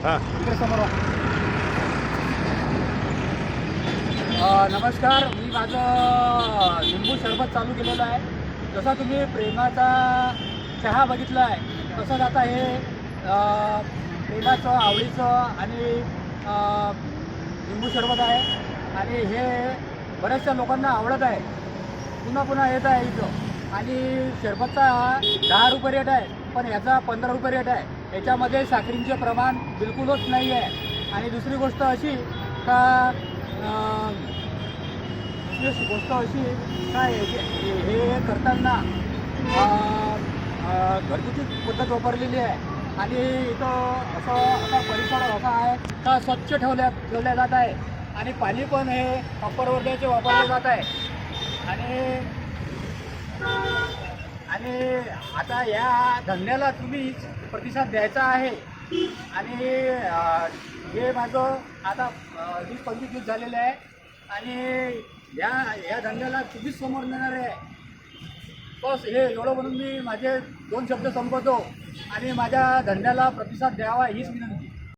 हां इकडे समोर नमस्कार. मी माझं लिंबू सरबत चालू केलेलं आहे. जसा तुम्ही प्रेमाचा चहा बघितला आहे तसंच आता हे प्रेमाचं आवडीचं आणि लिंबू सरबत आहे. आणि हे बऱ्याचशा लोकांना आवडत आहे, पुन्हा पुन्हा येत आहे इथं. आणि सरबतचा 10 रुपये रेट आहे, पण ह्याचा 15 रुपये रेट आहे. याच्यामध्ये साखरेचे प्रमाण बिलकुलच नाही आहे. आणि दुसरी गोष्ट अशी का गोष्ट अशी काय हे करताना घरगुती पद्धत वापरलेली आहे. आणि इथं असा परिसर असा आहे का स्वच्छ ठेवल्या जात आहे. आणि पाणी पण हे वापरवर्ध्याचे वापरले जात आहे. आणि आता या धंद्याला तुम्ही प्रतिसाद द्यायचा आहे. आणि हे माझं आता 20-25 दिवस झालेले आहे. आणि या धंद्याला तुम्हीच समोर नेणार आहे. बस हे एवढं म्हणून मी माझे 2 शब्द संपवतो आणि माझ्या धंद्याला प्रतिसाद द्यावा हीच विनंती.